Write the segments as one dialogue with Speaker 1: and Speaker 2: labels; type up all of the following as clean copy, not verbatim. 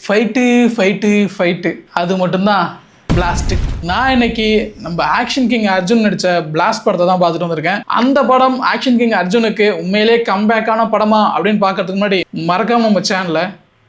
Speaker 1: Fight fight fight அது மட்டும்தான் blast. நான் இன்னைக்கு நம்ம ஆக்ஷன் கிங் அர்ஜுன் நடித்த பிளாஸ்ட் படத்தை தான் பார்த்துட்டு வந்திருக்கேன். அந்த படம் ஆக்ஷன் கிங் அர்ஜுனுக்கு உண்மையிலே கம்பேக்கான படமா அப்படின்னு பார்க்கறதுக்கு முன்னாடி மறக்காம நம்ம சேனலை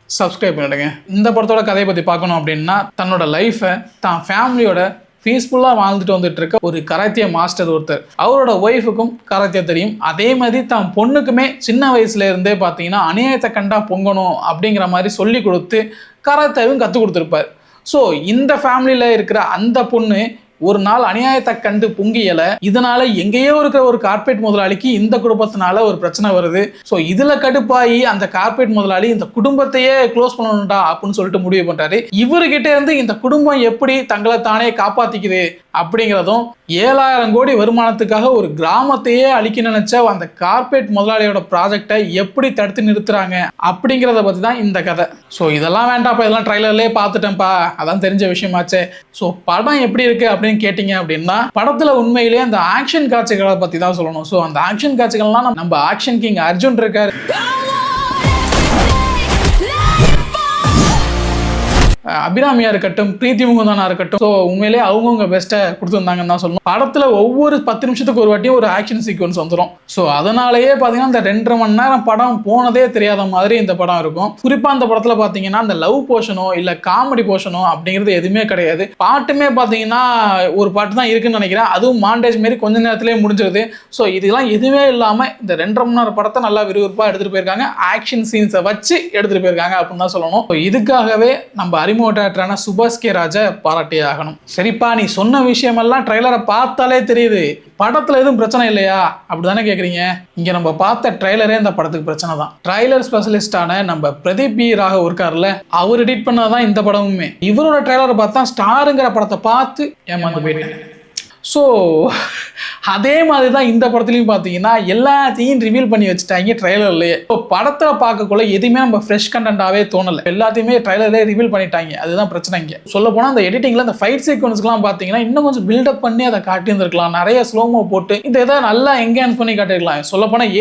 Speaker 1: சப்ஸ்கிரைப் பண்ணிடுங்க. இந்த படத்தோட கதையை பற்றி பார்க்கணும் அப்படின்னா, தன்னோட லைஃப்பை தான் ஃபேமிலியோட பீஸ்ஃபுல்லாக வாழ்ந்துட்டு வந்துட்டு இருக்க ஒரு கராத்தே மாஸ்டர் ஒருத்தர். அவரோட ஒய்ஃபுக்கும் கராத்தே தெரியும். அதே மாதிரி தான் பொண்ணுக்குமே சின்ன வயசுல இருந்தே பார்த்தீங்கன்னா அநியாயத்தை கண்டா பொங்கணும் அப்படிங்கிற மாதிரி சொல்லி கொடுத்து கராத்தேவும் கற்றுக் கொடுத்துருப்பார். ஸோ இந்த ஃபேமிலியில் இருக்கிற அந்த பொண்ணு ஒரு நாள் அநியாயத்தை கண்டு பொங்கியலை. இதனால எங்கேயோ இருக்கிற ஒரு கார்பரேட் முதலாளிக்கு இந்த குடும்பத்தினால ஒரு பிரச்சனை வருது. ஸோ இதுல கடுப்பாகி அந்த கார்பரேட் முதலாளி இந்த குடும்பத்தையே க்ளோஸ் பண்ணணும்டா அப்படின்னு சொல்லிட்டு முடிவு பண்றாரு. இவர்கிட்ட இருந்து இந்த குடும்பம் எப்படி தங்களை தானே காப்பாத்திக்குது அப்படிங்கிறதும், 7,000 கோடி வருமானத்துக்காக ஒரு கிராமத்தையே அழிக்க நினைச்ச அந்த கார்பரேட் முதலாளியோட ப்ராஜெக்டை எப்படி தடுத்து நிறுத்துறாங்க அப்படிங்கிறத பத்தி தான் இந்த கதை. ஸோ இதெல்லாம் வேண்டாம்ப்பா, இதெல்லாம் ட்ரைலர்லேயே பார்த்துட்டேன்ப்பா, அதான் தெரிஞ்ச விஷயமாச்சே. ஸோ படம் எப்படி இருக்கு அப்படின்னு கேட்டீங்க அப்படின்னா, படத்துல உண்மையிலேயே அந்த ஆக்ஷன் காட்சிகளை பத்தி தான் சொல்லணும். ஸோ அந்த ஆக்ஷன் காட்சிகள்லாம் நம்ம ஆக்ஷன் கிங் அர்ஜுன் இருக்காரு, அபிராமியா இருக்கட்டும், பிரீத்தி முகுந்தனா இருக்கட்டும், ஸோ உண்மையிலே அவங்கவுங்க பெஸ்ட்டை கொடுத்துருந்தாங்கன்னு தான் சொல்லணும். படத்தில் ஒவ்வொரு 10 நிமிஷத்துக்கு ஒரு வாட்டியும் ஒரு ஆக்ஷன் சீக்வன்ஸ் வந்துடும். ஸோ அதனாலேயே பார்த்தீங்கன்னா இந்த 2.5 மணி நேரம் படம் போனதே தெரியாத மாதிரி இந்த படம் இருக்கும். குறிப்பாக அந்த படத்தில் பார்த்தீங்கன்னா அந்த லவ் போர்ஷனோ இல்லை காமெடி போர்ஷனோ அப்படிங்கிறது எதுவுமே கிடையாது. பாட்டுமே பார்த்தீங்கன்னா ஒரு பாட்டு தான் இருக்குன்னு நினைக்கிறேன், அதுவும் மாண்டேஜ் மாரி கொஞ்ச நேரத்திலேயே முடிஞ்சிருது. ஸோ இதெல்லாம் எதுவுமே இல்லாமல் இந்த 2.5 மணி நேரம் படத்தை நல்லா விறுவிறுப்பாக எடுத்துகிட்டு போயிருக்காங்க. ஆக்ஷன் சீன்ஸை வச்சு எடுத்துகிட்டு போயிருக்காங்க அப்படின்னு தான் சொல்லணும். ஸோ இதுக்காகவே நம்ம அறிமுகட்டான சுபாஷ் கே ராஜா பாராட்டி ஆகணும். சரிப்பா, நீ சொன்ன விஷயமெல்லாம் ட்ரெய்லரை பார்த்தாலே தெரியுது, படத்துல எதுவும் பிரச்சனை இல்லையா அப்படிதானே கேக்குறீங்க? இங்க நம்ம பார்த்த ட்ரெய்லரே இந்த படத்துக்கு பிரச்சனை தான். ட்ரெய்லர் ஸ்பெஷலிஸ்டான நம்ம பிரதீப் பி ராகவ் இருக்காருல்ல, அவர் எடிட் பண்ணாதான் இந்த படமுமே. இவரோட ட்ரெய்லரை பார்த்தா ஸ்டாருங்கிற படத்தை பார்த்து ஏமாந்து போயிட்டேன். ஸோ அதே மாதிரி தான் இந்த படத்துலையும் பார்த்தீங்கன்னா எல்லாத்தையும் ரிவீல் பண்ணி வச்சுட்டாங்க ட்ரெய்லர்லேயே. இப்போ படத்தில் பார்க்கக்குள்ள எதுவுமே நம்ம ஃப்ரெஷ் கண்டென்ட்டாகவே தோணலை, எல்லாத்தையுமே ட்ரெய்லர்லேயே ரிவீல் பண்ணிட்டாங்க. அதுதான் பிரச்சனை. இங்கே சொல்ல போனால் அந்த எடிட்டிங்கில் அந்த ஃபைட் சீக்வன்ஸ்லாம் பார்த்தீங்கன்னா இன்னும் கொஞ்சம் பில்டப் பண்ணி அதை காட்டியிருந்திருக்கலாம். நிறைய ஸ்லோமோ போட்டு இந்த இதை நல்லா என்ஹான்ஸ் பண்ணி காட்டியிருக்கலாம். சொல்ல போனால்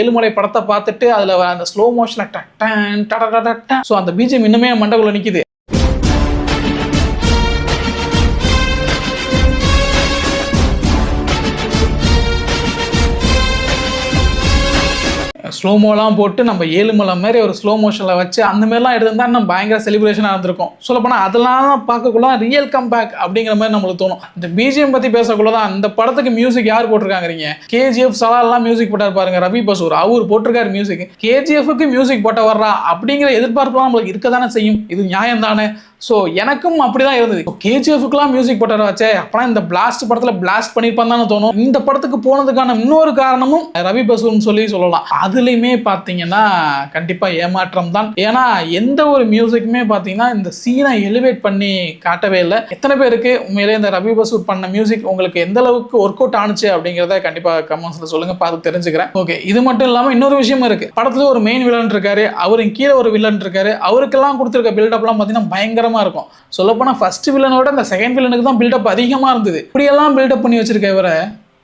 Speaker 1: ஏழுமலை படத்தை பார்த்துட்டு அதில் அந்த ஸ்லோ மோஷனில் டட்டன் டட. ஸோ அந்த பிஜிஎம் இன்னுமே மண்டக்குள்ள நிற்கிது. ஸ்லோமோலாம் போட்டு நம்ம ஏழுமலை மாதிரி ஒரு ஸ்லோ மோஷனில் வச்சு அந்த மாதிரிலாம் எடுத்திருந்தா நம்ம பயங்கர செலிப்ரேஷனாக இருந்திருக்கும். சொல்லப்போனால் அதெல்லாம் பார்க்கக்குள்ள ரியல் கம்பேக் அப்படிங்கிற மாதிரி நம்மளுக்கு தோணும். இந்த பிஜிஎம் பற்றி பேசக்குள்ள தான் இந்த படத்துக்கு மியூசிக் யார் போட்டிருக்காங்க? கேஜிஎஃப் சலால்லாம் மியூசிக் போட்டார் பாருங்க, ரவி பசூர், அவர் போட்டிருக்காரு மியூசிக். கேஜிஎஃப்க்கு மியூசிக் போட்ட வர்றா அப்படிங்கிற எதிர்பார்ப்புலாம் நம்மளுக்கு இருக்க தானே செய்யும். இது நியாயம் தானே? ஸோ எனக்கும் அப்படிதான் இருந்தது. கேஜிஎஃப்க்குலாம் மியூசிக் போட்டார் வச்சே, அப்பனா இந்த பிளாஸ்ட் படத்தில் பிளாஸ்ட் பண்ணியிருப்பான் தானே தோணும். இந்த படத்துக்கு போனதுக்கான இன்னொரு காரணமும் ரவி பசூர்னு சொல்லலாம். அதுலேயுமே பார்த்தீங்கன்னா கண்டிப்பாக ஏமாற்றம் தான். ஏன்னா எந்த ஒரு மியூசிக்குமே பார்த்தீங்கன்னா இந்த சீனை எலிவேட் பண்ணி காட்டவே இல்லை. எத்தனை பேருக்கு உண்மையிலே இந்த ரவி பசூர் பண்ண மியூசிக் உங்களுக்கு எந்த அளவுக்கு ஒர்க் அவுட் ஆனிச்சு அப்படிங்கிறத கண்டிப்பாக கமெண்ட்ஸில் சொல்லுங்க, பார்த்து தெரிஞ்சுக்கிறேன். ஓகே, இது மட்டும் இல்லாமல் இன்னொரு விஷயமும் இருக்கு. படத்துல ஒரு மெயின் வில்லன் இருக்காரு, அவருக்கு கீழே ஒரு வில்லன் இருக்காரு. அவருக்கெல்லாம் கொடுத்துருக்க பில்டப்லாம் பார்த்தீங்கன்னா பயங்கரமா இருக்கும். சொல்லப்போனா ஃபர்ஸ்ட் வில்லனோட இந்த செகண்ட் வில்லனுக்கு தான் பில்டப் அதிகமா இருந்தது. இப்படியெல்லாம் பில்டப் பண்ணி வச்சிருக்க இவரை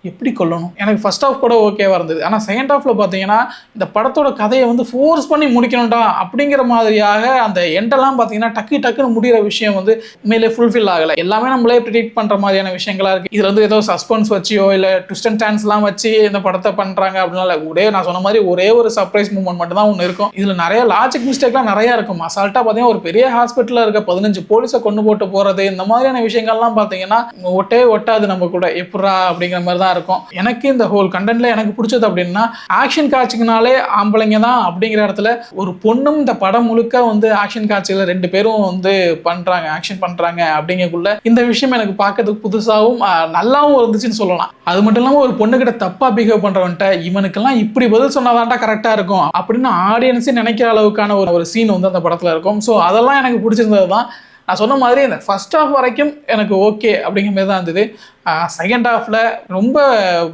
Speaker 1: எப்படி கொல்லணும்? எனக்கு ஃபர்ஸ்ட் ஹாஃப் கூட ஓகேவா இருந்தது. ஆனால் செகண்ட் ஹாஃப்ல பார்த்தீங்கன்னா இந்த படத்தோட கதையை வந்து ஃபோர்ஸ் பண்ணி முடிக்கணும்டா அப்படிங்கிற மாதிரியாக அந்த எண்டெல்லாம் பார்த்தீங்கன்னா டக்குன்னு முடிகிற விஷயம் வந்து உண்மையிலே ஃபுல்ஃபில் ஆகலை. எல்லாமே நம்மளே ப்ரிடிக்ட் பண்ணுற மாதிரியான விஷயங்களா இருக்குது. இதில் வந்து ஏதோ சஸ்பென்ஸ் வச்சியோ இல்லை ட்விஸ்ட் அண்ட் டர்ன்ஸ்லாம் வச்சு இந்த படத்தை பண்ணுறாங்க அப்படின்னால நான் சொன்ன மாதிரி ஒரே ஒரு சர்ப்ரைஸ் மூமெண்ட் மட்டும் தான் ஒன்று இருக்கும். இதில் நிறைய லாஜிக் மிஸ்டேக்லாம் நிறையா இருக்கும். அசால்ட்டாக பார்த்தீங்கன்னா ஒரு பெரிய ஹாஸ்பிட்டலில் இருக்க 15 போலீஸை கொண்டு போட்டு போகிறது, இந்த மாதிரியான விஷயங்கள்லாம் பார்த்தீங்கன்னா ஒட்டாது நம்ம கூட எப்படா அப்படிங்கிற மாதிரி தான் இருக்கும். எனக்கு இந்த ஹோல் கண்டென்ட்ல எனக்கு பிடிச்சது அப்படின்னா, ஆக்ஷன் காட்சிக்குனாலே ஆம்பளைங்க தான் அப்படிங்கிற இடத்துல ஒரு பொண்ணும் இந்த படம் முழுக்க வந்து ஆக்ஷன் காட்சியில 2 பேரும் வந்து ஆக்ஷன் பண்றாங்க அப்படிங்கக்குள்ள இந்த விஷயம் எனக்கு பார்க்கறதுக்கு புதுசாகவும் நல்லாவும் இருந்துச்சுன்னு சொல்லலாம். அது மட்டும் இல்லாமல் ஒரு பொண்ணுகிட்ட தப்பா பிஹேவ் பண்றவன்ட்ட இவனுக்கெல்லாம் இப்படி பதில் சொன்னாதான்டா கரெக்டா இருக்கும் அப்படின்னு ஆடியன்ஸே நினைக்கிற அளவுக்கான ஒரு சீன் வந்து அந்த படத்துல இருக்கும். ஸோ அதெல்லாம் எனக்கு பிடிச்சிருந்தது தான். நான் சொன்ன மாதிரி இந்த ஃபர்ஸ்ட் ஹாஃப் வரைக்கும் எனக்கு ஓகே அப்படிங்கிற மாதிரி தான் இருந்தது. செகண்ட் ஹாஃப்ல ரொம்ப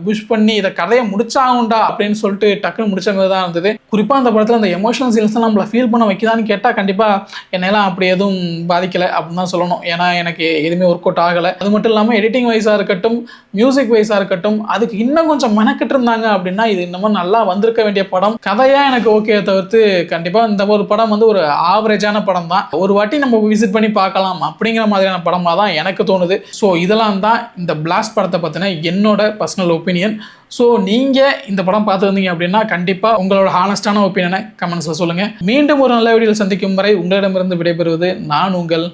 Speaker 1: புஷ் பண்ணி இதை கதையை முடிச்சாகும்டா அப்படின்னு சொல்லிட்டு டக்குன்னு முடிச்ச மாதிரி தான் இருந்தது. குறிப்பாக அந்த படத்தில் அந்த எமோஷனல் சீன்ஸ் நம்மளை ஃபீல் பண்ண வைக்கலான்னு கேட்டால் கண்டிப்பாக என்னெல்லாம் அப்படி எதுவும் பாதிக்கலை அப்படின்னு தான் சொல்லணும். ஏன்னா எனக்கு எதுவுமே ஒர்க் அவுட் ஆகலை. அது மட்டும் இல்லாமல் எடிட்டிங் வைஸாக இருக்கட்டும், மியூசிக் வைஸாக இருக்கட்டும், அதுக்கு இன்னும் கொஞ்சம் மெனக்கிட்டு இருந்தாங்க அப்படின்னா இது இன்னமும் நல்லா வந்திருக்க வேண்டிய படம். கதையாக எனக்கு ஓகே தவிர்த்து கண்டிப்பாக இந்த ஒரு படம் வந்து ஒரு ஆவரேஜான படம் தான். ஒரு வாட்டி நம்ம விசிட் பண்ணி பார்க்கலாம் அப்படிங்கிற மாதிரியான படமாக தான் எனக்கு தோணுது. ஸோ இதெல்லாம் தான் இந்த பிளாஸ்ட் படத்தை பற்றின என்னோட பர்சனல் ஒப்பீனியன். ஸோ நீங்கள் இந்த படம் பார்த்துருந்தீங்க அப்படின்னா கண்டிப்பாக உங்களோட ஹானஸ்டான ஒப்பீனியனை கமெண்ட்ஸில் சொல்லுங்கள். மீண்டும் ஒரு நல்ல வீடியோவில் சந்திக்கும் வரை உங்களிடமிருந்து விடைபெறுவது நான் உங்கள்